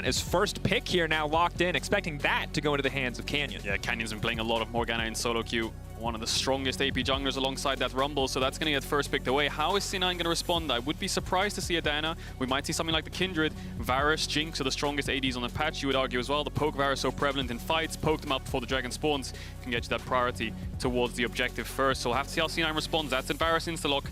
His first pick here now locked in, expecting that to go into the hands of Canyon. Yeah, Canyon's been playing a lot of Morgana in solo queue. One of the strongest AP junglers alongside that Rumble, so that's going to get first picked away. How is C9 going to respond? I would be surprised to see a Diana. We might see something like the Kindred. Varus, Jinx are the strongest ADs on the patch, you would argue as well. The poke Varus so prevalent in fights, poke them out before the dragon spawns, can get you that priority towards the objective first. So we'll have to see how C9 responds. That's in Varus insta-lock.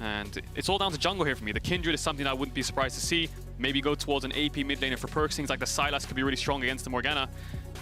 And it's all down to jungle here for me. The Kindred is something I wouldn't be surprised to see. Maybe go towards an AP mid laner for Perkz. Things like the Sylas could be really strong against the Morgana.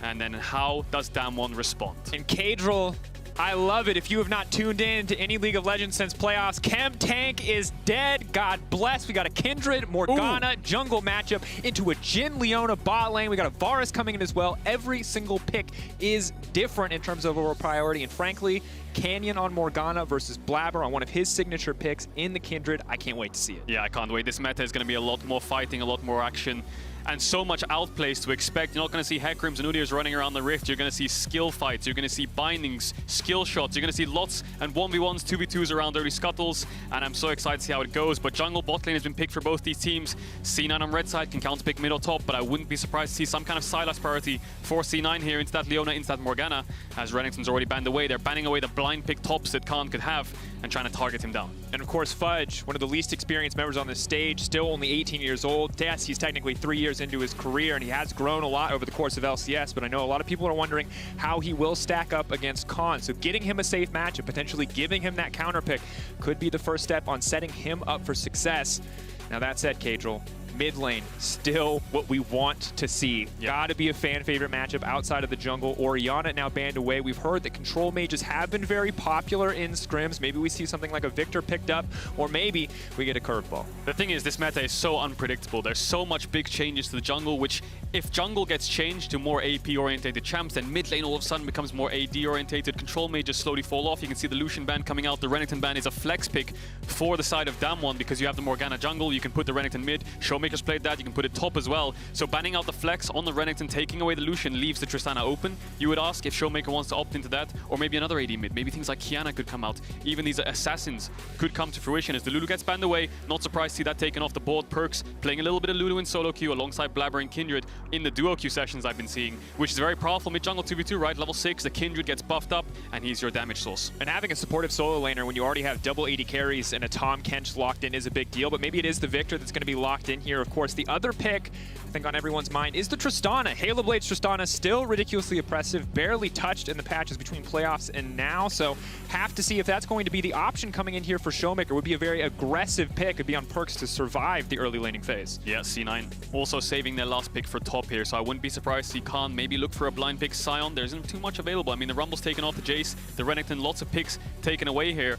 And then how does Damwon respond? And Caedrel, I love it. If you have not tuned in to any League of Legends since playoffs, Chem Tank is dead. God bless. We got a Kindred, Morgana, jungle matchup into a Jhin, Leona bot lane. We got a Varus coming in as well. Every single pick is different in terms of overall priority. And frankly, Canyon on Morgana versus Blaber on one of his signature picks in the Kindred. I can't wait to see it. Yeah, I can't wait. This meta is going to be a lot more fighting, a lot more action, and so much outplays to expect. You're not going to see Hecrims and Udyrs running around the Rift. You're going to see skill fights. You're going to see bindings, skill shots. You're going to see lots and 1v1s, 2v2s around early scuttles, and I'm so excited to see how it goes. But jungle bot lane has been picked for both these teams. C9 on red side can counterpick mid or top, but I wouldn't be surprised to see some kind of Sylas priority for C9 here into that Leona, into that Morgana, as Renekton's already banned away. They're banning away the blind pick tops that Khan could have and trying to target him down. And of course, Fudge, one of the least experienced members on this stage, still only 18 years old. Yes, he's technically 3 years into his career, and he has grown a lot over the course of LCS, but I know a lot of people are wondering how he will stack up against Khan. So getting him a safe matchup, potentially giving him that counter pick, could be the first step on setting him up for success. Now that said, Caedrel, mid lane, still what we want to see. Gotta be a fan favorite matchup outside of the jungle. Orianna now banned away. We've heard that control mages have been very popular in scrims. Maybe we see something like a Viktor picked up, or maybe we get a curveball. The thing is, this meta is so unpredictable. There's so much big changes to the jungle, which if jungle gets changed to more AP-orientated champs, then mid lane all of a sudden becomes more AD-orientated. Control mages slowly fall off. You can see the Lucian ban coming out. The Renekton ban is a flex pick for the side of Damwon because you have the Morgana jungle. You can put the Renekton mid. ShowMaker's played that. You can put it top as well. So banning out the flex on the Renekton, taking away the Lucian, leaves the Tristana open. You would ask if ShowMaker wants to opt into that, or maybe another AD mid. Maybe things like Kiana could come out. Even these assassins could come to fruition as the Lulu gets banned away. Not surprised to see that taken off the board. Perkz playing a little bit of Lulu in solo queue alongside Blaber and Kindred in the duo queue sessions I've been seeing, which is very powerful mid-jungle 2v2, right? Level 6, the Kindred gets buffed up, and he's your damage source. And having a supportive solo laner when you already have double AD carries and a Tahm Kench locked in is a big deal, but maybe it is the Viktor that's going to be locked in here. Of course, the other pick, I think on everyone's mind, is the Tristana. Halo Blade's Tristana still ridiculously oppressive, barely touched in the patches between playoffs and now, so have to see if that's going to be the option coming in here for ShowMaker. Would be a very aggressive pick. It'd be on Perkz to survive the early laning phase. Yeah, C9 also saving their last pick for top here, so I wouldn't be surprised to see Khan maybe look for a blind pick Sion. There isn't too much available. I mean, the Rumble's taken off the Jace, the Renekton, lots of picks taken away here.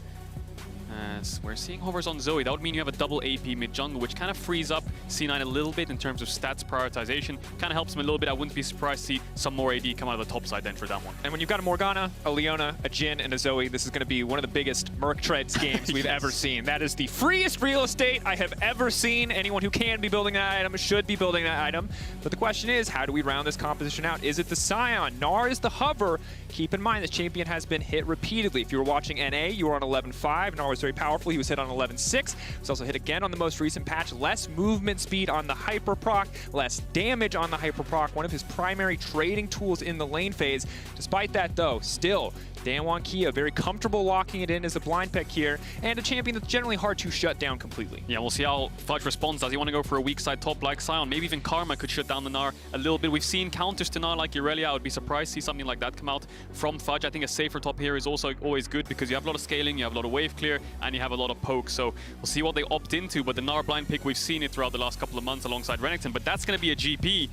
As we're seeing hovers on Zoe, that would mean you have a double AP mid-jungle, which kind of frees up C9 a little bit in terms of stats prioritization. Kind of helps him a little bit. I wouldn't be surprised to see some more AD come out of the top side then for Damwon. And when you've got a Morgana, a Leona, a Jhin, and a Zoe, this is going to be one of the biggest Merc Treads games we've ever seen. That is the freest real estate I have ever seen. Anyone who can be building that item should be building that item. But the question is, how do we round this composition out? Is it the Sion? Gnar is the hover. Keep in mind, this champion has been hit repeatedly. If you were watching NA, you were on 11.5. Gnar was very powerful. He was hit on 11.6. He was also hit again on the most recent patch. Less movement speed on the hyper proc, less damage on the hyper proc. One of his primary trading tools in the lane phase. Despite that, though, still, Damwon Kia very comfortable locking it in as a blind pick here, and a champion that's generally hard to shut down completely. Yeah, we'll see how Fudge responds. Does he want to go for a weak side top like Sion? Maybe even Karma could shut down the Gnar a little bit. We've seen counters to Gnar like Irelia. I would be surprised to see something like that come out from Fudge. I think a safer top here is also always good because you have a lot of scaling, you have a lot of wave clear, and you have a lot of poke. So we'll see what they opt into, but the Gnar blind pick, we've seen it throughout the last couple of months alongside Renekton, but that's going to be a GP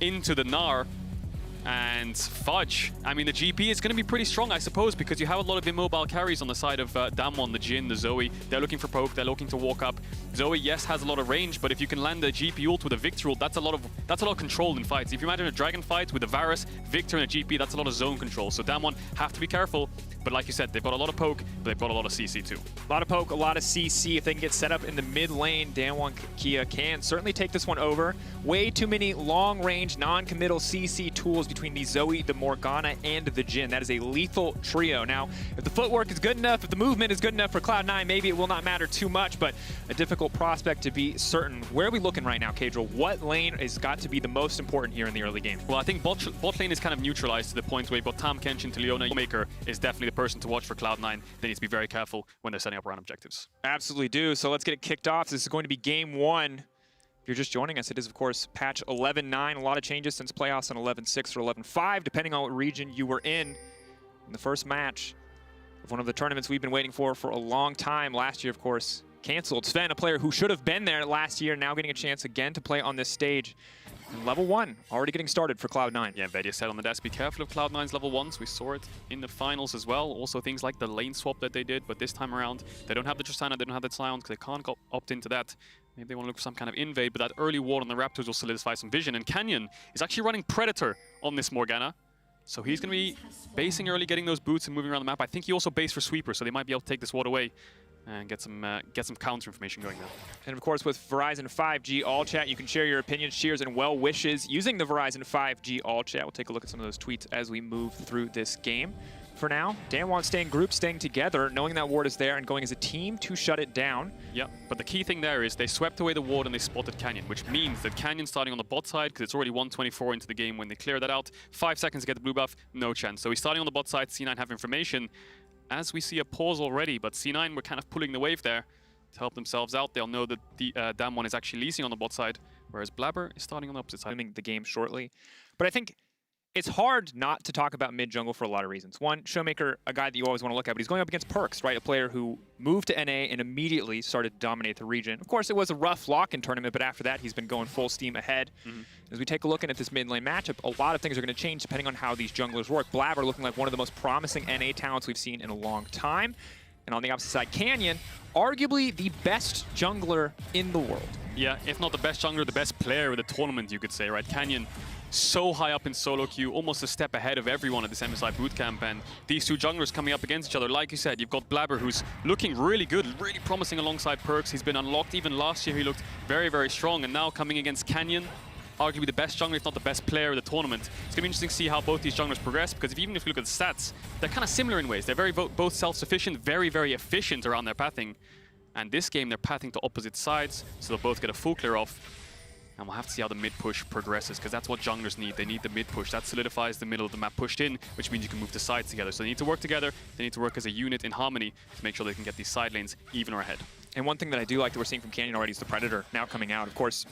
into the Gnar. And Fudge, I mean, the GP is going to be pretty strong, I suppose, because you have a lot of immobile carries on the side of Damwon, the Jhin, the Zoe. They're looking for poke, they're looking to walk up. Zoe, yes, has a lot of range, but if you can land the GP ult with a Viktor ult, that's a lot of control in fights. If you imagine a dragon fight with a Varus, Viktor, and a GP, that's a lot of zone control. So Damwon have to be careful. But like you said, they've got a lot of poke, but they've got a lot of CC too. A lot of poke, a lot of CC. If they can get set up in the mid lane, Damwon Kia can certainly take this one over. Way too many long-range, non-committal CC tools between the Zoe, the Morgana, and the Jhin. That is a lethal trio. Now, if the footwork is good enough, if the movement is good enough for Cloud9, maybe it will not matter too much, but a difficult prospect to be certain. Where are we looking right now, Caedrel? What lane has got to be the most important here in the early game? Well, I think bot lane is kind of neutralized to the point where you've got Tahm Kench into Leona. ShowMaker is definitely the person to watch for Cloud9. They need to be very careful when they're setting up round objectives. Absolutely do. So let's get it kicked off. This is going to be game one. If you're just joining us, it is, of course, patch 11.9. A lot of changes since playoffs on 11.6 or 11.5, depending on what region you were in the first match of one of the tournaments we've been waiting for a long time. Last year, of course, canceled. Zven, a player who should have been there last year, now getting a chance again to play on this stage. And level 1, already getting started for Cloud9. Yeah, VODS said on the desk, be careful of Cloud9's level 1s. We saw it in the finals as well. Also things like the lane swap that they did, but this time around, they don't have the Tristana, they don't have the Sion, because they can't opt into that. Maybe they want to look for some kind of invade, but that early ward on the Raptors will solidify some vision. And Canyon is actually running Predator on this Morgana. So he's going to be basing early, getting those boots and moving around the map. I think he also based for Sweeper, so they might be able to take this ward away and get some counter information going now. And of course, with Verizon 5G All Chat, you can share your opinions, cheers, and well wishes using the Verizon 5G All Chat. We'll take a look at some of those tweets as we move through this game. For now, Damwon staying group, staying together, knowing that ward is there and going as a team to shut it down. Yeah, but the key thing there is they swept away the ward and they spotted Canyon, which means that Canyon starting on the bot side, because it's already 1:24 into the game when they clear that out. 5 seconds to get the blue buff, no chance. So he's starting on the bot side, C9 have information. As we see a pause already, but C9 were kind of pulling the wave there to help themselves out. They'll know that the Damwon is actually leasing on the bot side, whereas Blaber is starting on the opposite side. Assuming the game shortly. But I think it's hard not to talk about mid-jungle for a lot of reasons. One, ShowMaker, a guy that you always want to look at, but he's going up against Perkz, right? A player who moved to NA and immediately started to dominate the region. Of course, it was a rough lock-in tournament, but after that, he's been going full steam ahead. As we take a look at this mid-lane matchup, a lot of things are going to change depending on how these junglers work. Blaber looking like one of the most promising NA talents we've seen in a long time. And on the opposite side, Canyon, arguably the best jungler in the world. Yeah, if not the best jungler, the best player of the tournament, you could say, right? Canyon, so high up in solo queue, almost a step ahead of everyone at this MSI bootcamp, and these two junglers coming up against each other. Like you said, you've got Blaber, who's looking really good, really promising alongside Perkz. He's been unlocked. Even last year, he looked very, very strong, and now coming against Canyon, arguably the best jungler, if not the best player of the tournament. It's going to be interesting to see how both these junglers progress, because even if you look at the stats, they're kind of similar in ways. They're both self-sufficient, very, very efficient around their pathing. And this game, they're pathing to opposite sides, so they'll both get a full clear off. And we'll have to see how the mid-push progresses, because that's what junglers need. They need the mid-push. That solidifies the middle of the map pushed in, which means you can move the sides together. So they need to work together. They need to work as a unit in harmony to make sure they can get these side lanes even or ahead. And one thing that I do like that we're seeing from Canyon already is the Predator now coming out. Of course,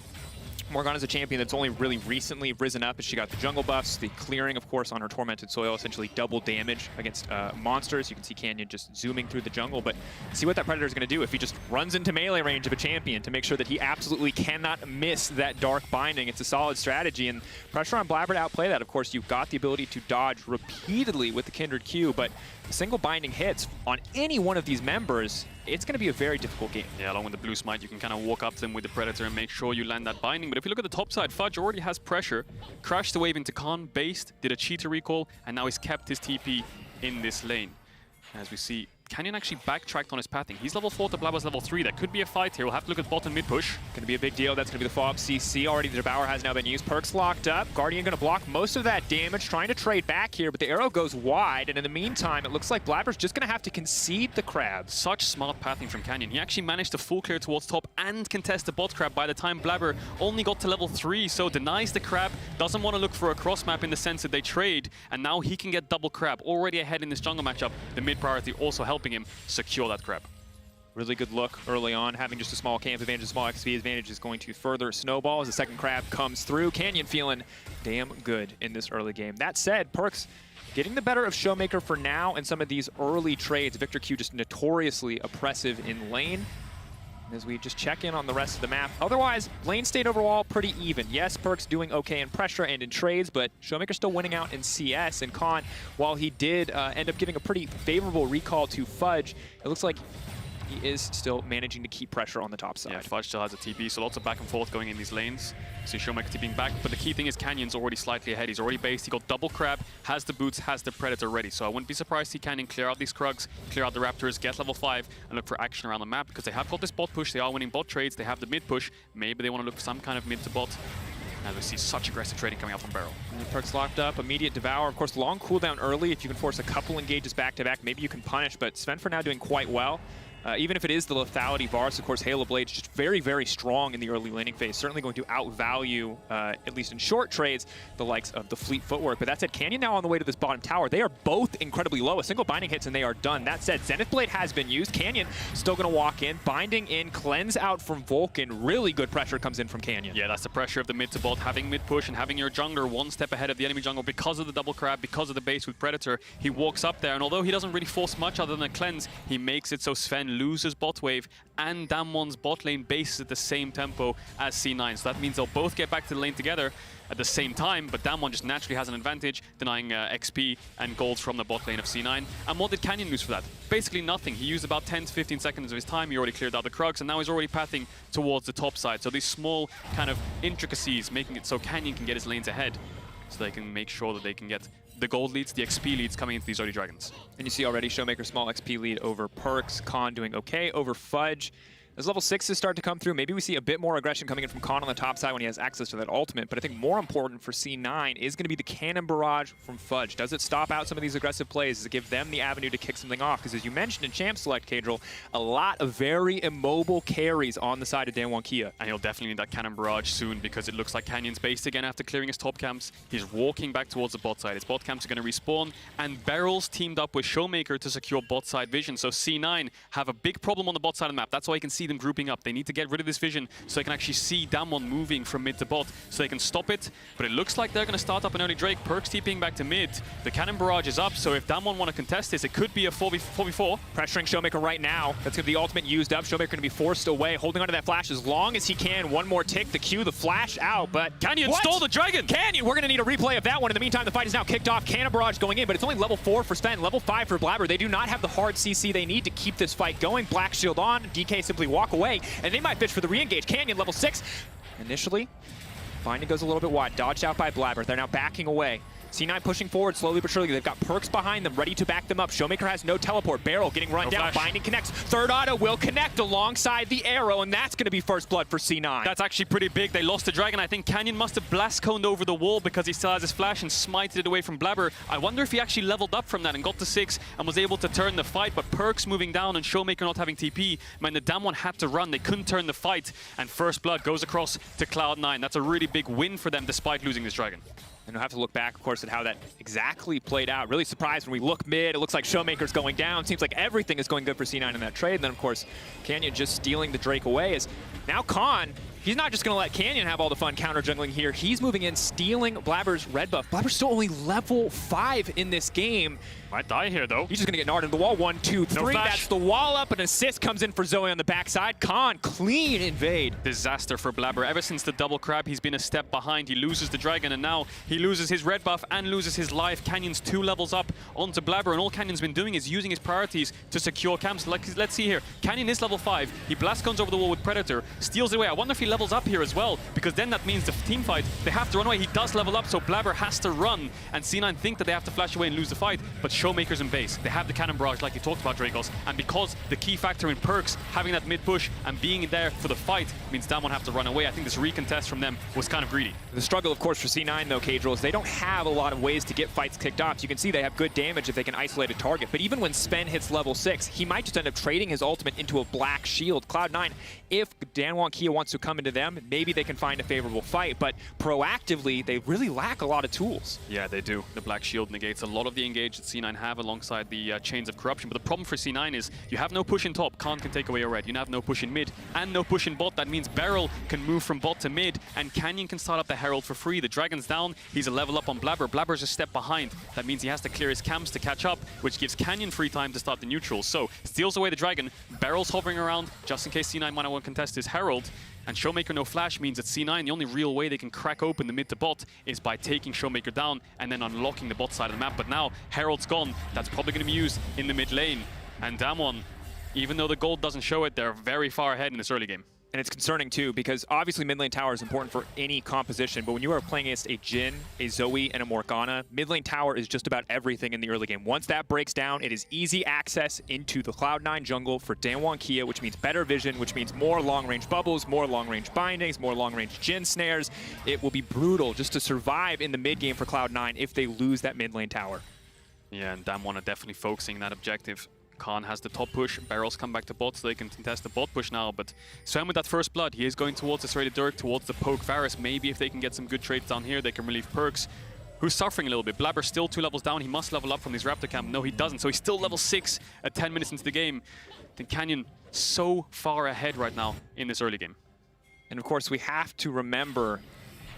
Morgana's a champion that's only really recently risen up as she got the jungle buffs, the clearing, of course, on her Tormented Soil, essentially double damage against monsters. You can see Canyon just zooming through the jungle, but see what that Predator is going to do if he just runs into melee range of a champion to make sure that he absolutely cannot miss that Dark Binding. It's a solid strategy, and pressure on Blaber to outplay that. Of course, you've got the ability to dodge repeatedly with the Kindred Q, but single binding hits on any one of these members, it's going to be a very difficult game. Yeah, along with the blue smite, you can kind of walk up to them with the Predator and make sure you land that binding. But if you look at the top side, Fudge already has pressure, crashed the wave into Khan, based, did a cheater recall, and now he's kept his TP in this lane. As we see, Canyon actually backtracked on his pathing. He's level 4 to Blaber's level 3. That could be a fight here. We'll have to look at bot and mid push. Going to be a big deal. That's going to be the follow-up CC. Already the Devour has now been used. Perkz locked up. Guardian going to block most of that damage, trying to trade back here, but the arrow goes wide, and in the meantime, it looks like Blaber's just going to have to concede the crab. Such smart pathing from Canyon. He actually managed to full clear towards top and contest the bot crab by the time Blaber only got to level 3, so denies the crab, doesn't want to look for a cross map in the sense that they trade, and now he can get double crab. Already ahead in this jungle matchup, the mid priority also helping him secure that crab. Really good look early on. Having just a small camp advantage, a small XP advantage is going to further snowball as the second crab comes through. Canyon feeling damn good in this early game. That said, Perkz getting the better of ShowMaker for now in some of these early trades. Viktor Q just notoriously oppressive in lane. As we just check in on the rest of the map. Otherwise, lane state overall pretty even. Yes, Perkz doing okay in pressure and in trades, but ShowMaker still winning out in CS. And Khan, while he did end up giving a pretty favorable recall to Fudge, it looks like he is still managing to keep pressure on the top side. Yeah, Fudge still has a TP, so lots of back and forth going in these lanes. See ShowMaker TPing back, but the key thing is Canyon's already slightly ahead. He's already based, he got double crab, has the boots, has the Predator ready. So I wouldn't be surprised to see Canyon clear out these Krugs, clear out the Raptors, get level 5, and look for action around the map, because they have got this bot push, they are winning bot trades, they have the mid push. Maybe they want to look for some kind of mid to bot As we see such aggressive trading coming out from Beryl. Perkz locked up, immediate devour. Of course, long cooldown early. If you can force a couple engages back-to-back, maybe you can punish, but Zven for now doing quite well. Even if it is the lethality, Varus, of course, Halo Blade's just very, very strong in the early laning phase. Certainly going to outvalue, at least in short trades, the likes of the Fleet footwork. But that said, Canyon now on the way to this bottom tower. They are both incredibly low. A single binding hits and they are done. That said, Zenith Blade has been used. Canyon still going to walk in, binding in, cleanse out from Vulcan. Really good pressure comes in from Canyon. Yeah, that's the pressure of the mid to bot, having mid push and having your jungler one step ahead of the enemy jungle because of the double crab, because of the base with Predator. He walks up there, and although he doesn't really force much other than a cleanse, he makes it so Zven loses bot wave and Damwon's bot lane bases at the same tempo as C9. So that means they'll both get back to the lane together at the same time, but Damwon just naturally has an advantage, denying XP and golds from the bot lane of C9. And what did Canyon lose for that? Basically nothing. He used about 10 to 15 seconds of his time, he already cleared out the Krugs, and now he's already pathing towards the top side. So these small kind of intricacies making it so Canyon can get his lanes ahead, so they can make sure that they can get the gold leads, the XP leads coming into these early dragons. And you see already ShowMaker small XP lead over Perkz, Khan doing okay over Fudge. As level 6s start to come through, maybe we see a bit more aggression coming in from Khan on the top side when he has access to that ultimate, but I think more important for C9 is going to be the cannon barrage from Fudge. Does it stop out some of these aggressive plays? Does it give them the avenue to kick something off? Because as you mentioned in Champ Select, Caedrel, a lot of very immobile carries on the side of Damwon Kia. And he'll definitely need that cannon barrage soon, because it looks like Canyon's based again after clearing his top camps. He's walking back towards the bot side. His bot camps are going to respawn, and Beryl's teamed up with ShowMaker to secure bot side vision. So C9 have a big problem on the bot side of the map. That's why you can see them grouping up. They need to get rid of this vision so they can actually see Damwon moving from mid to bot so they can stop it. But it looks like they're going to start up an early Drake. Perkz TPing back to mid. The cannon barrage is up, so if Damwon want to contest this, it could be a 4v4. Pressuring ShowMaker right now. That's going to be the ultimate used up. ShowMaker going to be forced away, holding onto that flash as long as he can. One more tick, the Q, the flash out, but Canyon stole the dragon! Canyon, we're going to need a replay of that one. In the meantime, the fight is now kicked off. Cannon barrage going in, but it's only level 4 for Zven, level 5 for Blaber. They do not have the hard CC they need to keep this fight going. Black shield on, DK simply walk away, and they might fish for the re-engage. Canyon, level 6. Initially, Binding goes a little bit wide, dodged out by Blaber. They're now backing away. C9 pushing forward slowly but surely. They've got Perkz behind them, ready to back them up. ShowMaker has no teleport. Beryl getting run down. Flash. Binding connects. Third auto will connect alongside the arrow, and that's going to be first blood for C9. That's actually pretty big. They lost the dragon. I think Canyon must have blast coned over the wall because he still has his flash and smited it away from Blaber. I wonder if he actually leveled up from that and got to 6 and was able to turn the fight, but Perkz moving down and ShowMaker not having TP meant the Damwon had to run. They couldn't turn the fight, and first blood goes across to Cloud9. That's a really big win for them despite losing this dragon. And we'll have to look back, of course, at how that exactly played out. Really surprised when we look mid. It looks like ShowMaker's going down. Seems like everything is going good for C9 in that trade. And then, of course, Canyon just stealing the Drake away. As now Khan, he's not just going to let Canyon have all the fun counter jungling here. He's moving in, stealing Blaber's red buff. Blaber's still only level 5 in this game. Might die here, though. He's just going to get gnarred into the wall. 1, 2, 3. That's the wall up. An assist comes in for Zoe on the backside. Khan, clean invade. Disaster for Blaber. Ever since the double crab, he's been a step behind. He loses the dragon, and now he loses his red buff and loses his life. Canyon's 2 levels up onto Blaber, and all Canyon's been doing is using his priorities to secure camps. Let's see here. Canyon is level 5. He blast guns over the wall with Predator, steals it away. I wonder if he levels up here as well, because then that means the team fight, they have to run away. He does level up, so Blaber has to run, and C9 think that they have to flash away and lose the fight, but ShowMaker's in base. They have the cannon barrage like you talked about, Drakos, and because the key factor in Perkz having that mid push and being there for the fight means Damwon have to run away. I think this recontest from them was kind of greedy. The struggle, of course, for C9, though, Caedrel, is they don't have a lot of ways to get fights kicked off. So you can see they have good damage if they can isolate a target, but even when Zven hits level 6, he might just end up trading his ultimate into a black shield. Cloud9, if Damwon Kia wants to come into them, maybe they can find a favorable fight, but proactively, they really lack a lot of tools. Yeah, they do. The black shield negates a lot of the engage that C9 have alongside the chains of corruption, but the problem for C9 is you have no push in top, Khan can take away your red. You have no push in mid and no push in bot. That means Beryl can move from bot to mid, and Canyon can start up the Herald for free. The dragon's down, he's a level up on Blaber. Blaber's a step behind. That means he has to clear his camps to catch up, which gives Canyon free time to start the neutrals. So, steals away the dragon, Beryl's hovering around just in case C9 might want to contest his Herald, and ShowMaker no flash means that C9, the only real way they can crack open the mid to bot is by taking ShowMaker down and then unlocking the bot side of the map. But now, Herald's gone. That's probably going to be used in the mid lane. And Damwon, even though the gold doesn't show it, they're very far ahead in this early game. And it's concerning too, because obviously mid lane tower is important for any composition, but when you are playing against a Jhin, a Zoe, and a Morgana, mid lane tower is just about everything in the early game. Once that breaks down, it is easy access into the Cloud9 jungle for Damwon Kia, which means better vision, which means more long-range bubbles, more long-range bindings, more long-range Jhin snares. It will be brutal just to survive in the mid game for Cloud9 if they lose that mid lane tower. Yeah, and Damwon are definitely focusing that objective. Khan has the top push, Beryl's come back to bot so they can contest the bot push now, but Zven with that first blood, he is going towards the Serrated Dirk, towards the poke Varus. Maybe if they can get some good trades down here, they can relieve Perkz, who's suffering a little bit. Blaber still 2 levels down, he must level up from his Raptor camp. No, he doesn't, so he's still level 6 at 10 minutes into the game. I think Canyon so far ahead right now in this early game. And of course, we have to remember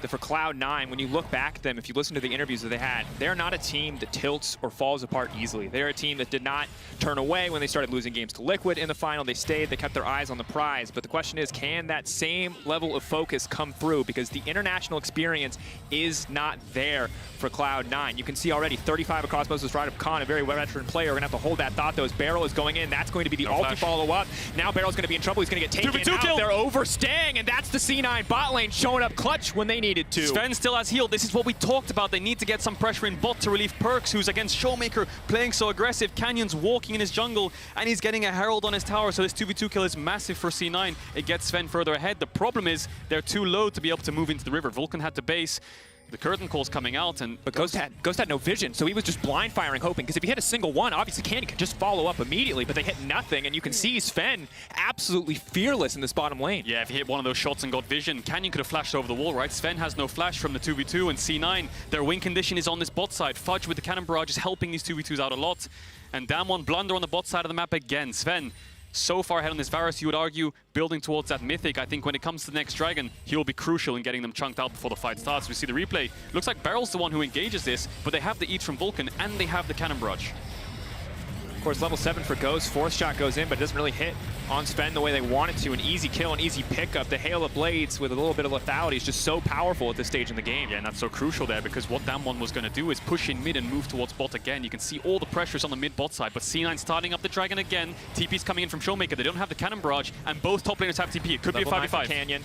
that for Cloud9, when you look back at them, if you listen to the interviews that they had, they're not a team that tilts or falls apart easily. They're a team that did not turn away when they started losing games to Liquid in the final. They stayed, they kept their eyes on the prize. But the question is, can that same level of focus come through? Because the international experience is not there for Cloud9. You can see already 35 across most of this right-up. Khan, a very veteran player, going to have to hold that thought, though, as Beryl is going in. That's going to be the ulti follow-up. Now Beryl's going to be in trouble. He's going to get taken out. Kill. They're overstaying, and that's the C9 bot lane showing up clutch when they needed to. Zven still has heal. This is what we talked about. They need to get some pressure in bot to relieve Perkz, who's against ShowMaker, playing so aggressive. Canyon's walking in his jungle, and he's getting a Herald on his tower, so this 2v2 kill is massive for C9. It gets Zven further ahead. The problem is they're too low to be able to move into the river. Vulcan had to base. The curtain call's coming out, and but Ghost had no vision, so he was just blind firing, hoping. Because if he hit a single one, obviously Canyon could just follow up immediately, but they hit nothing, and you can see Zven absolutely fearless in this bottom lane. Yeah, if he hit one of those shots and got vision, Canyon could have flashed over the wall, right? Zven has no flash from the 2v2, and C9, their win condition is on this bot side. Fudge with the cannon barrage is helping these 2v2s out a lot, and Damwon blunder on the bot side of the map again. Zven so far ahead on this Varus, you would argue, building towards that Mythic. I think when it comes to the next Dragon, he'll be crucial in getting them chunked out before the fight starts. We see the replay. Looks like Beryl's the one who engages this, but they have the eats from Vulcan, and they have the Cannon Barrage. Of course, level 7 for Ghost. Fourth shot goes in, but it doesn't really hit on Zven the way they want it to. An easy kill, an easy pickup. The Hail of Blades with a little bit of lethality is just so powerful at this stage in the game. Yeah, and that's so crucial there, because what Damwon was going to do is push in mid and move towards bot again. You can see all the pressures on the mid-bot side, but C9 starting up the Dragon again. TP's coming in from ShowMaker. They don't have the Cannon Barrage, and both top laners have TP. It could level be a 5v5. Canyon.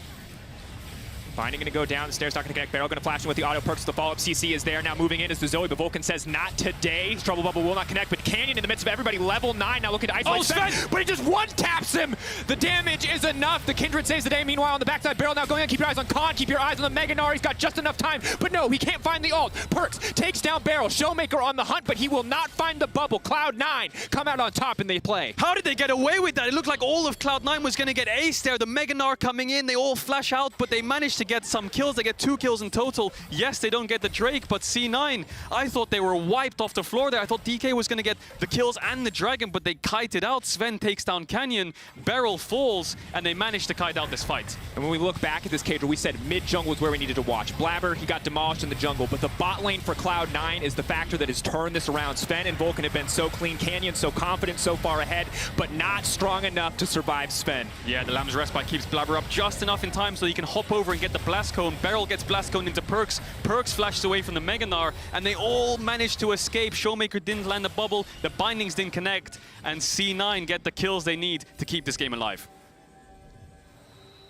Binding going to go down, the stairs not going to connect. Beryl going to flash in with the auto Perkz. The follow-up CC is there. Now moving in is the Zoe, but Vulcan says not today. Trouble Bubble will not connect, but Canyon in the midst of everybody, level 9. Now looking to isolate Zven, but he just one-taps him. The damage is enough. The Kindred saves the day. Meanwhile, on the backside, Beryl now going in. Keep your eyes on Khan. Keep your eyes on the Gnar. He's got just enough time, but no, he can't find the ult. Perkz takes down Beryl. ShowMaker on the hunt, but he will not find the bubble. Cloud9 come out on top in the play. How did they get away with that? It looked like all of Cloud9 was going to get aced there. The Gnar coming in, they all flash out, but they managed to get some kills. They get 2 kills in total. Yes, they don't get the Drake, but C9, I thought they were wiped off the floor there. I thought DK was going to get the kills and the Dragon, but they kited out. Zven takes down Canyon, Beryl falls, and they managed to kite out this fight. And when we look back at this, Caedrel, we said mid-jungle is where we needed to watch. Blaber, he got demolished in the jungle, but the bot lane for Cloud9 is the factor that has turned this around. Zven and Vulcan have been so clean. Canyon so confident, so far ahead, but not strong enough to survive Zven. Yeah, the Lamb's Respite keeps Blaber up just enough in time so he can hop over and get the Blast Cone. Beryl gets Blast Cone into Perkz. Perkz flashes away from the Gnar, and they all managed to escape. ShowMaker didn't land the bubble, the bindings didn't connect, and C9 get the kills they need to keep this game alive.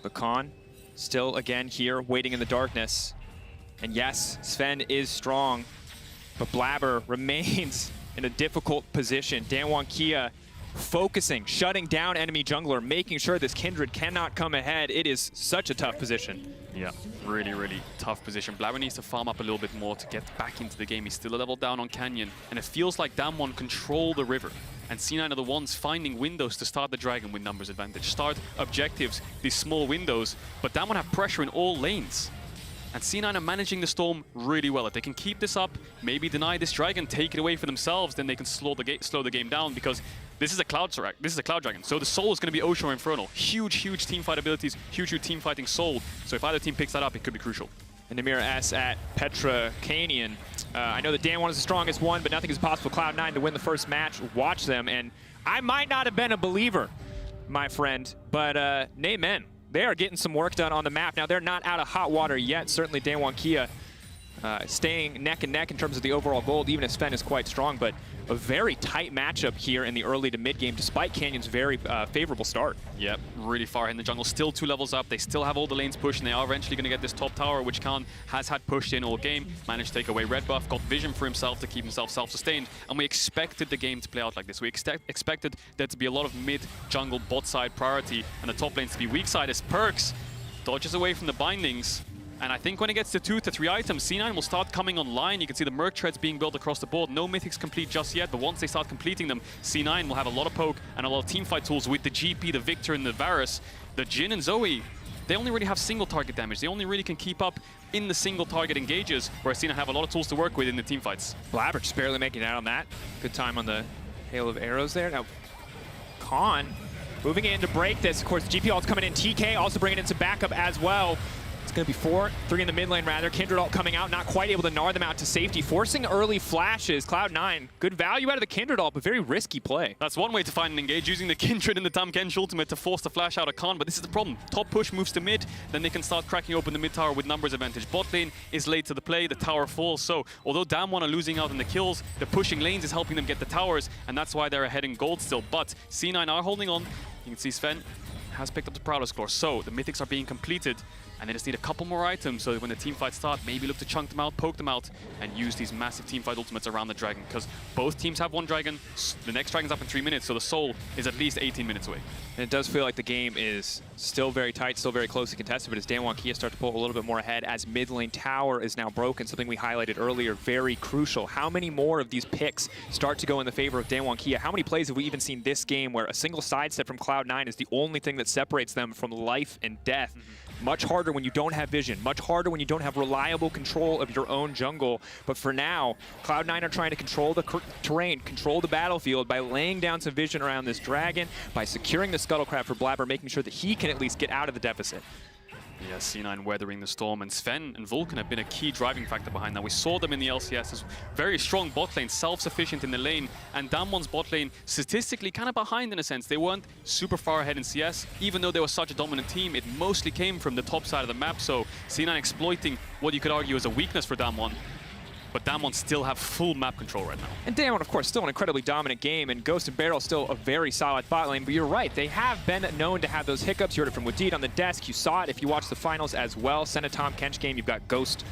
But Khan still again here, waiting in the darkness. And yes, Zven is strong, but Blaber remains in a difficult position. Damwon Kia focusing, shutting down enemy jungler, making sure this Kindred cannot come ahead. It is such a tough position. Yeah, really, really tough position. Blaber needs to farm up a little bit more to get back into the game. He's still a level down on Canyon, and it feels like Damwon control the river. And C9 are the ones finding windows to start the Dragon with numbers advantage. Start objectives, these small windows, but Damwon have pressure in all lanes. And C9 are managing the storm really well. If they can keep this up, maybe deny this Dragon, take it away for themselves, then they can slow the game down, because this is a Cloud Dragon. So the Soul is going to be Ocean or Infernal. Huge, huge team fight abilities, huge team fighting Soul. So if either team picks that up, it could be crucial. And Namira S at Petra Canyon. I know that Damwon is the strongest one, but nothing is possible. Cloud9 to win the first match. Watch them, and I might not have been a believer, my friend, but amen. They are getting some work done on the map. Now, they're not out of hot water yet. Certainly, Damwon Kia staying neck and neck in terms of the overall gold, even if Zven is quite strong, but a very tight matchup here in the early to mid game, despite Canyon's very favorable start. Yep, really far in the jungle, still 2 levels up. They still have all the lanes pushed, and they are eventually going to get this top tower, which Khan has had pushed in all game. Managed to take away red buff, got vision for himself to keep himself self-sustained, and we expected the game to play out like this. We expected there to be a lot of mid-jungle bot side priority, and the top lanes to be weak side as Perkz dodges away from the bindings. And I think when it gets to 2 to 3 items, C9 will start coming online. You can see the Merc Treads being built across the board. No Mythics complete just yet, but once they start completing them, C9 will have a lot of poke and a lot of teamfight tools with the GP, the Viktor, and the Varus. The Jhin and Zoe, they only really have single target damage. They only really can keep up in the single target engages, whereas C9 have a lot of tools to work with in the teamfights. Blaber just barely making it out on that. Good time on the hail of arrows there. Now, Khan moving in to break this. Of course, GP ult's coming in. TK also bringing in some backup as well. It's going to be 3 in the mid lane rather. Kindred ult coming out, not quite able to gnar them out to safety, forcing early flashes. Cloud9, good value out of the Kindred ult, but very risky play. That's one way to find an engage, using the Kindred and the Tahm Kench ultimate to force the flash out of Khan, but this is the problem. Top push moves to mid, then they can start cracking open the mid tower with numbers advantage. Bot lane is late to the play, the tower falls, so although Damwon are losing out in the kills, the pushing lanes is helping them get the towers, and that's why they're ahead in gold still. But C9 are holding on. You can see Zven has picked up the Prowler score, so the mythics are being completed, and they just need a couple more items so that when the teamfights start, maybe look to chunk them out, poke them out, and use these massive teamfight ultimates around the dragon, because both teams have 1 dragon. The next dragon's up in 3 minutes, so the soul is at least 18 minutes away. And it does feel like the game is still very tight, still very closely contested, but as Damwon Kia start to pull a little bit more ahead, as mid lane tower is now broken, something we highlighted earlier, very crucial. How many more of these picks start to go in the favor of Damwon Kia? How many plays have we even seen this game where a single sidestep from Cloud9 is the only thing that separates them from life and death? Much harder when you don't have vision, much harder when you don't have reliable control of your own jungle. But for now, Cloud9 are trying to control the terrain, control the battlefield by laying down some vision around this dragon, by securing the Scuttlecraft for Blaber, making sure that he can at least get out of the deficit. Yeah, C9 weathering the storm, and Zven and Vulcan have been a key driving factor behind that. We saw them in the LCS as very strong bot lane, self-sufficient in the lane, and Damwon's bot lane statistically kind of behind in a sense. They weren't super far ahead in CS, even though they were such a dominant team. It mostly came from the top side of the map, so C9 exploiting what you could argue is a weakness for Damwon. But Damwon still have full map control right now. And Damwon, of course, still an incredibly dominant game, and Ghost and Beryl still a very solid bot lane, but you're right, they have been known to have those hiccups. You heard it from Wadid on the desk, you saw it if you watched the finals as well. Send a Tahm Kench game, you've got Ghost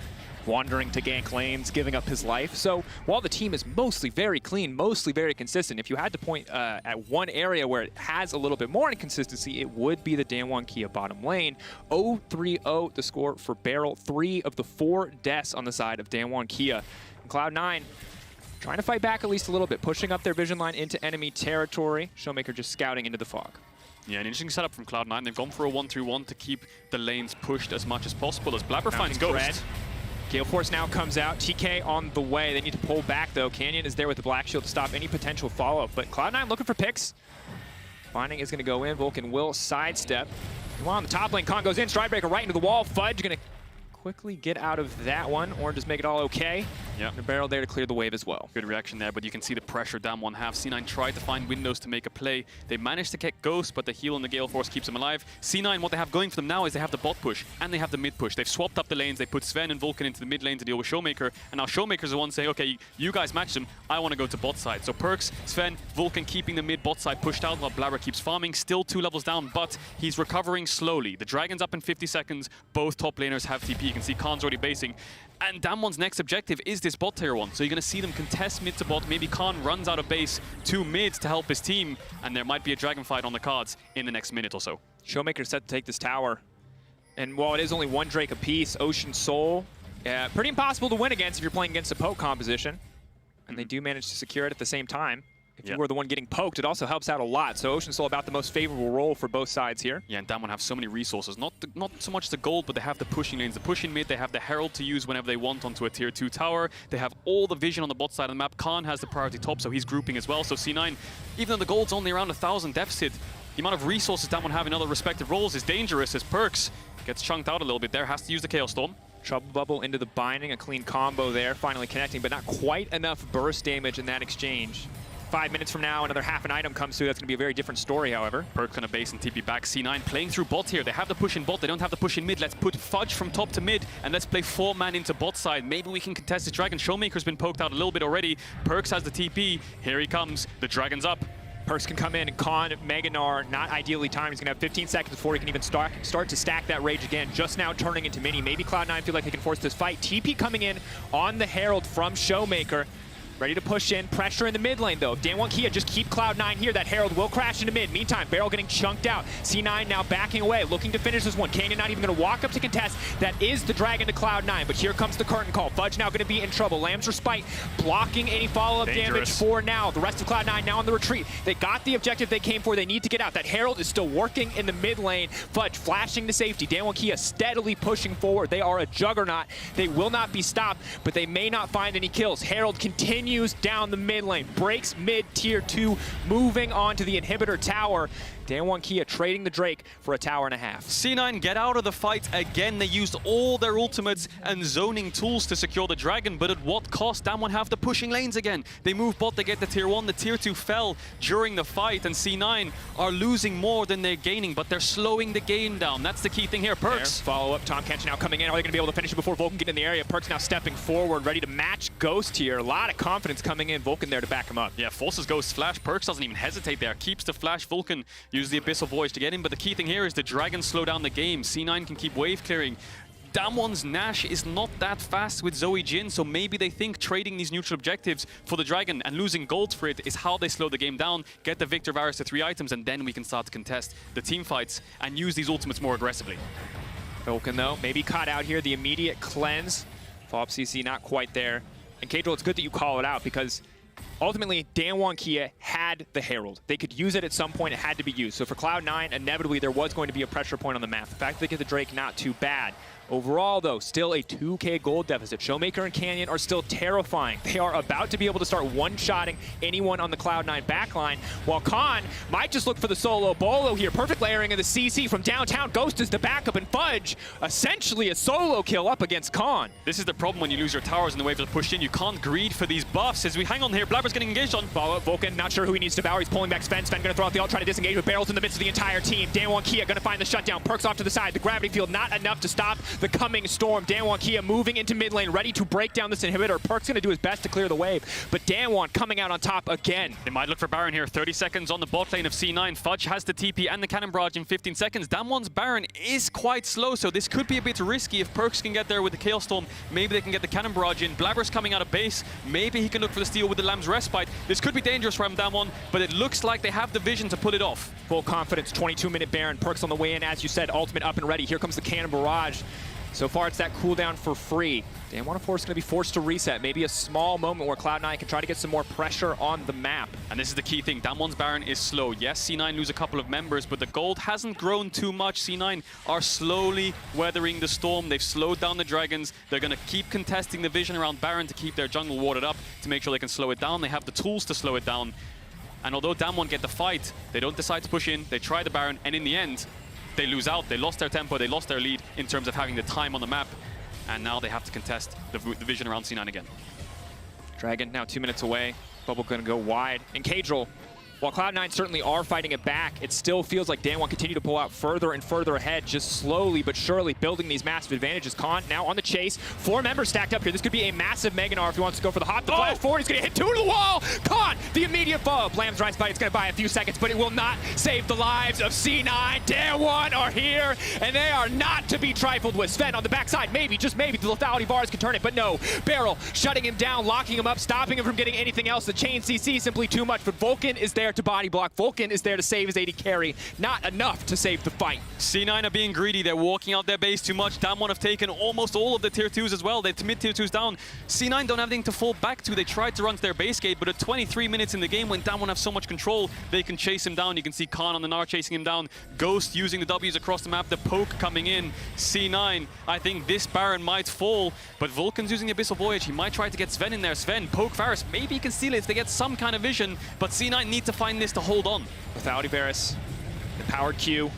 wandering to gank lanes, giving up his life. So while the team is mostly very clean, mostly very consistent, if you had to point at one area where it has a little bit more inconsistency, it would be the Damwon Kia bottom lane. 0-3-0 the score for Beryl, 3 of the 4 deaths on the side of Damwon Kia. And Cloud9 trying to fight back at least a little bit, pushing up their vision line into enemy territory. ShowMaker just scouting into the fog. Yeah, an interesting setup from Cloud9. They've gone for a 1-3-1 to keep the lanes pushed as much as possible as Blaber finds Ghost. Gale Force now comes out. TK on the way. They need to pull back, though. Canyon is there with the Black Shield to stop any potential follow-up. But Cloud9 looking for picks. Binding is going to go in. Vulcan will sidestep. Meanwhile, on the top lane, Khan goes in. Stridebreaker right into the wall. Fudge going to quickly get out of that one. Orange just make it all okay. Yeah. The Beryl there to clear the wave as well. Good reaction there, but you can see the pressure Damwon have. C9 tried to find windows to make a play. They managed to get Ghost, but the heal on the Gale Force keeps them alive. C9, what they have going for them now is they have the bot push, and they have the mid push. They've swapped up the lanes. They put Zven and Vulcan into the mid lane to deal with ShowMaker, and now ShowMaker's the one saying, okay, you guys match them. I want to go to bot side. So Perkz, Zven, Vulcan keeping the mid bot side pushed out while Blaber keeps farming. Still 2 levels down, but he's recovering slowly. The Dragon's up in 50 seconds. Both top laners have TP. You can see Khan's already basing. And Damwon's next objective is this bot tier 1. So you're going to see them contest mid to bot. Maybe Khan runs out of base to mid to help his team. And there might be a dragon fight on the cards in the next minute or so. ShowMaker set to take this tower. And while it is only 1 Drake apiece, Ocean Soul, pretty impossible to win against if you're playing against a poke composition. And they do manage to secure it at the same time. If you were the one getting poked, it also helps out a lot. So Ocean Soul about the most favorable role for both sides here. Yeah, and Damwon have so many resources. Not so much the gold, but they have the pushing lanes. The pushing mid, they have the Herald to use whenever they want onto a tier 2 tower. They have all the vision on the bot side of the map. Khan has the priority top, so he's grouping as well. So C9, even though the gold's only around 1,000 deficit, the amount of resources Damwon have in other respective roles is dangerous as Perkz gets chunked out a little bit there, has to use the Chaos Storm. Trouble Bubble into the binding, a clean combo there, finally connecting, but not quite enough burst damage in that exchange. 5 minutes from now, another half an item comes through. That's going to be a very different story, however. Perkz gonna base and TP back. C9 playing through bot here. They have the push in bot. They don't have the push in mid. Let's put Fudge from top to mid, and let's play 4-man into bot side. Maybe we can contest the Dragon. ShowMaker's been poked out a little bit already. Perkz has the TP. Here he comes. The Dragon's up. Perkz can come in and con Gnar, not ideally timed. He's going to have 15 seconds before he can even start to stack that rage again. Just now turning into mini. Maybe Cloud9 feel like they can force this fight. TP coming in on the Herald from ShowMaker. Ready to push in. Pressure in the mid lane, though. Damwon Kia just keep Cloud9 here. That Herald will crash into mid. Meantime, Beryl getting chunked out. C9 now backing away, looking to finish this one. Kanan not even going to walk up to contest. That is the Dragon to Cloud9, but here comes the curtain call. Fudge now going to be in trouble. Lamb's Respite blocking any follow-up damage for now. The rest of Cloud9 now on the retreat. They got the objective they came for. They need to get out. That Herald is still working in the mid lane. Fudge flashing to safety. Damwon Kia steadily pushing forward. They are a juggernaut. They will not be stopped, but they may not find any kills. Herald continues down the mid lane, breaks mid tier 2, moving on to the inhibitor tower. Damwon Kia trading the Drake for a tower and a half. C9 get out of the fight again. They used all their ultimates and zoning tools to secure the Dragon, but at what cost? Damwon have the pushing lanes again. They move bot, they get the tier 1, the tier 2 fell during the fight, and C9 are losing more than they're gaining, but they're slowing the game down. That's the key thing here. Perkz. Follow up, Tahm Kench now coming in. Are they going to be able to finish it before Vulcan get in the area? Perkz now stepping forward, ready to match Ghost here. A lot of confidence coming in. Vulcan there to back him up. Yeah, forces Ghost flash. Perkz doesn't even hesitate there. Keeps the flash. Vulcan uses the Abyssal Voyage to get in, but the key thing here is the Dragon slow down the game. C9 can keep wave clearing. Damwon's Nash is not that fast with Zoe Jhin, so maybe they think trading these neutral objectives for the Dragon and losing gold for it is how they slow the game down, get the Viktor Varus to 3 items, and then we can start to contest the team fights and use these ultimates more aggressively. Vulcan, though, maybe caught out here. The immediate cleanse. Follow-up CC not quite there. And Caedrel, it's good that you call it out because ultimately, Damwon Kia had the Herald. They could use it at some point. It had to be used. So for Cloud9, inevitably, there was going to be a pressure point on the map. The fact that they get the Drake, not too bad. Overall, though, still a 2K gold deficit. ShowMaker and Canyon are still terrifying. They are about to be able to start one-shotting anyone on the Cloud9 backline, while Khan might just look for the solo bolo here. Perfect layering of the CC from downtown. Ghost is the backup, and Fudge, essentially a solo kill up against Khan. This is the problem when you lose your towers and the waves are pushed in. You can't greed for these buffs. As we hang on here, Blaber's getting engaged on. Follow-up, Vulcan, not sure who he needs to devour. He's pulling back Zven. Zven gonna throw out the ult, try to disengage with Beryl's in the midst of the entire team. Damwon Kia gonna find the shutdown. Perkz off to the side. The gravity field not enough to stop the coming storm. Damwon Kia moving into mid lane, ready to break down this inhibitor. Perkz gonna do his best to clear the wave, but Damwon coming out on top again. They might look for Baron here. 30 seconds on the bot lane of C9. Fudge has the TP and the cannon barrage in 15 seconds. Damwon's Baron is quite slow, so this could be a bit risky. If Perkz can get there with the Chaos Storm, maybe they can get the cannon barrage in. Blaber's coming out of base. Maybe he can look for the steal with the Lamb's Respite. This could be dangerous for Damwon, but it looks like they have the vision to pull it off. Full confidence, 22-minute Baron. Perkz on the way in, as you said, ultimate up and ready. Here comes the cannon barrage. So far, it's that cooldown for free. Damwon, of course, going to be forced to reset. Maybe a small moment where Cloud9 can try to get some more pressure on the map. And this is the key thing. Damwon's Baron is slow. Yes, C9 lose a couple of members, but the gold hasn't grown too much. C9 are slowly weathering the storm. They've slowed down the Dragons. They're going to keep contesting the vision around Baron to keep their jungle warded up to make sure they can slow it down. They have the tools to slow it down. And although Damwon get the fight, they don't decide to push in. They try the Baron, and in the end, they lose out. They lost their tempo, they lost their lead in terms of having the time on the map, and now they have to contest the vision around C9 again. Dragon now 2 minutes away. Bubble gonna go wide. And Caedrel, while Cloud9 certainly are fighting it back, it still feels like Damwon continue to pull out further and further ahead, just slowly but surely building these massive advantages. Khan now on the chase. 4 members stacked up here. This could be a massive Gnar if he wants to go for the hop. The flash forward, he's gonna hit 2 to the wall. Khan, the immediate follow. Lamb's Rise Bite, it's gonna buy a few seconds, but it will not save the lives of C9. Damwon are here, and they are not to be trifled with. Zven on the backside, maybe, just maybe, the lethality Varus can turn it, but no. Beryl shutting him down, locking him up, stopping him from getting anything else. The chain CC simply too much, but Vulcan is there to body block. Vulcan is there to save his AD carry. Not enough to save the fight. C9 are being greedy. They're walking out their base too much. Damwon have taken almost all of the tier 2s as well. They're mid-tier 2s down. C9 don't have anything to fall back to. They tried to run to their base gate, but at 23 minutes in the game, when Damwon have so much control, they can chase him down. You can see Khan on the Gnar chasing him down. Ghost using the Ws across the map. The poke coming in. C9, I think this Baron might fall, but Vulcan's using the Abyssal Voyage. He might try to get Zven in there. Zven, poke Varus. Maybe he can steal it if they get some kind of vision, but C9 need to find this to hold on. Without Varus, the powered Q.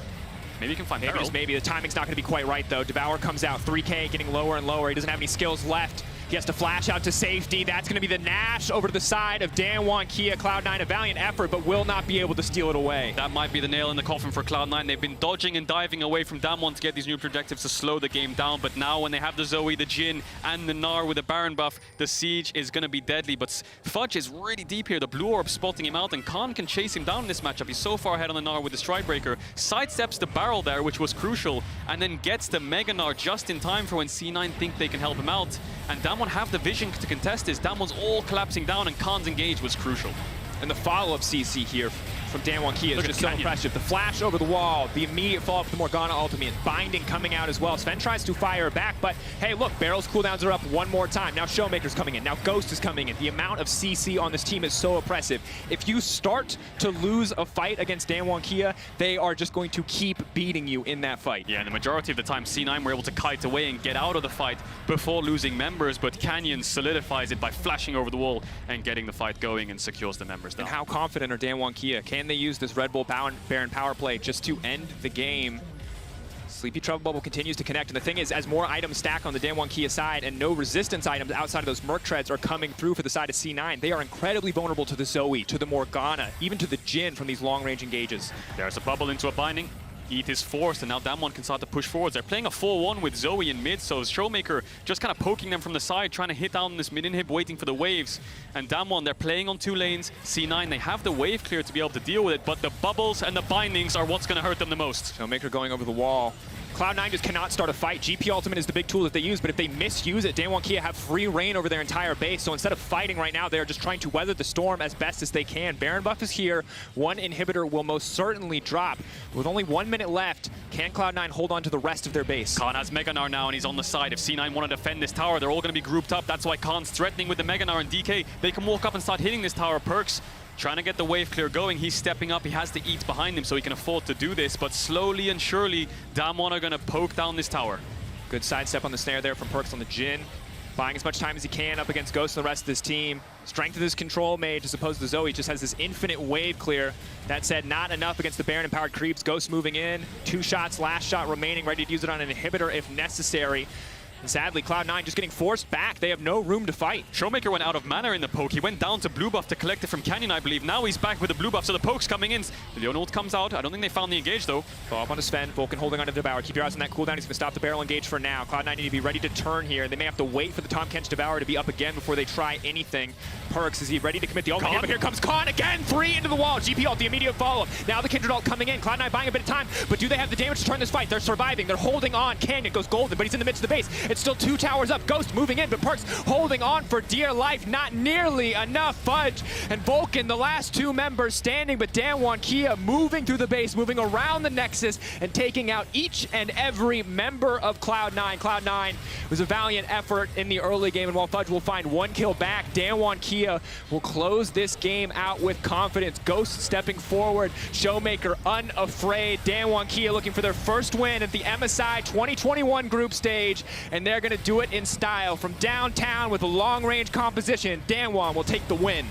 Maybe you can find Maybe Beryl. just maybe. The timing's not going to be quite right, though. Devour comes out, 3K, getting lower and lower. He doesn't have any skills left. He has to flash out to safety. That's going to be the Nash over to the side of Damwon Kia. Cloud9, a valiant effort, but will not be able to steal it away. That might be the nail in the coffin for Cloud9. They've been dodging and diving away from Damwon to get these new objectives to slow the game down, but now when they have the Zoe, the Jhin, and the Gnar with the Baron buff, the siege is going to be deadly. But Fudge is really deep here. The blue orb spotting him out, and Khan can chase him down in this matchup. He's so far ahead on the Gnar with the Strikebreaker. Sidesteps the Beryl there, which was crucial, and then gets the Mega Gnar just in time for when C9 think they can help him out. And Damwon have the vision to contest this. Damwon's all collapsing down, and Khan's engage was crucial. And the follow-up CC here from Damwon Kia is just so impressive. The flash over the wall, the immediate follow-up with the Morgana ultimate, binding coming out as well. Zven tries to fire back, but hey, look, Beryl's cooldowns are up one more time. Now ShowMaker's coming in. Now Ghost is coming in. The amount of CC on this team is so oppressive. If you start to lose a fight against Damwon Kia, they are just going to keep beating you in that fight. Yeah, and the majority of the time, C9 were able to kite away and get out of the fight before losing members, but Canyon solidifies it by flashing over the wall and getting the fight going and secures the members down. And how confident are Damwon Kia? Can they use this Red Bull Baron power play just to end the game? Sleepy Trouble Bubble continues to connect, and the thing is, as more items stack on the Damwon Kia side and no resistance items outside of those Merc Treads are coming through for the side of C9, they are incredibly vulnerable to the Zoe, to the Morgana, even to the Jhin from these long-range engages. There's a bubble into a binding. ETH is forced, and now Damwon can start to push forwards. They're playing a 4-1 with Zoe in mid, so ShowMaker just kind of poking them from the side, trying to hit down this mid-inhib, waiting for the waves. And Damwon, they're playing on 2 lanes. C9, they have the wave clear to be able to deal with it, but the bubbles and the bindings are what's going to hurt them the most. ShowMaker going over the wall. Cloud9 just cannot start a fight. GP Ultimate is the big tool that they use, but if they misuse it, Damwon Kia have free reign over their entire base. So instead of fighting right now, they're just trying to weather the storm as best as they can. Baron buff is here. One inhibitor will most certainly drop. With only 1 minute left, can Cloud9 hold on to the rest of their base? Khan has Mega Gnar now, and he's on the side. If C9 want to defend this tower, they're all going to be grouped up. That's why Khan's threatening with the Mega Gnar and DK. They can walk up and start hitting this tower. Perkz trying to get the wave clear going. He's stepping up. He has the ETH behind him, so he can afford to do this. But slowly and surely, Damwon are going to poke down this tower. Good sidestep on the snare there from Perkz on the Jhin. Buying as much time as he can up against Ghost and the rest of this team. Strength of this control mage as opposed to Zoe just has this infinite wave clear. That said, not enough against the Baron empowered creeps. Ghost moving in. 2 shots, last shot remaining, ready to use it on an inhibitor if necessary. And sadly, Cloud9 just getting forced back. They have no room to fight. ShowMaker went out of mana in the poke. He went down to blue buff to collect it from Canyon, I believe. Now he's back with the blue buff, so the poke's coming in. The Leona ult comes out. I don't think they found the engage, though. Follow up on Zven. Vulcan holding onto the Devour. Keep your eyes on that cooldown. He's going to stop the Beryl engage for now. Cloud9 need to be ready to turn here. They may have to wait for the Tahm Kench Devour to be up again before they try anything. Perkz, is he ready to commit the ult? But here comes Khan again. 3 into the wall. GP ult, the immediate follow-up. Now the Kindred ult coming in. Cloud9 buying a bit of time, but do they have the damage to turn this fight? They're surviving. They're holding on. Canyon goes golden, but he's in the midst of the base. It's still 2 towers up. Ghost moving in, but Perkz holding on for dear life. Not nearly enough. Fudge and Vulcan, the last 2 members standing, but Damwon Kia moving through the base, moving around the Nexus, and taking out each and every member of Cloud9. Cloud9 was a valiant effort in the early game, and while Fudge will find 1 kill back, Damwon Kia will close this game out with confidence. Ghost stepping forward, ShowMaker unafraid. Damwon Kia looking for their first win at the MSI 2021 group stage, and they're going to do it in style. From downtown with a long-range composition, Damwon will take the win.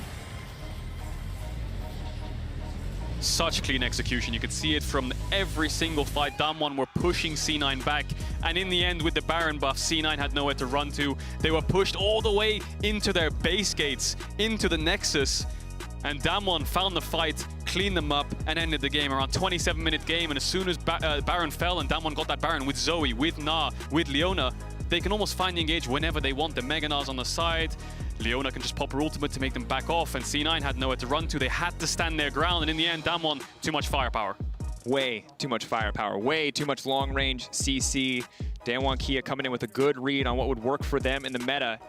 Such clean execution. You could see it from every single fight. Damwon were pushing C9 back, and in the end, with the Baron buff, C9 had nowhere to run to. They were pushed all the way into their base gates, into the Nexus, and Damwon found the fight, cleaned them up, and ended the game. Around 27-minute game, and as soon as Baron fell and Damwon got that Baron with Zoe, with Gnar, with Leona, they can almost find the engage whenever they want. The Mega Gnar's on the side. Leona can just pop her ultimate to make them back off, and C9 had nowhere to run to. They had to stand their ground, and in the end, Damwon, too much firepower. Way too much firepower, way too much long-range CC. Damwon Kia coming in with a good read on what would work for them in the meta.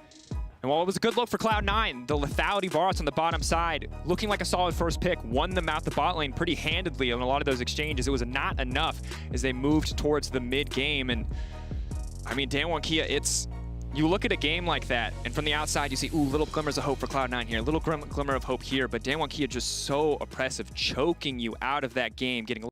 And while it was a good look for Cloud9, the lethality Varus on the bottom side, looking like a solid first pick, won them out the bot lane pretty handedly on a lot of those exchanges. It was not enough as they moved towards the mid-game. And I mean, Damwon Kia, you look at a game like that, and from the outside you see, ooh, little glimmers of hope for Cloud9 here, little glimmer of hope here, but Damwon Kia just so oppressive, choking you out of that game, getting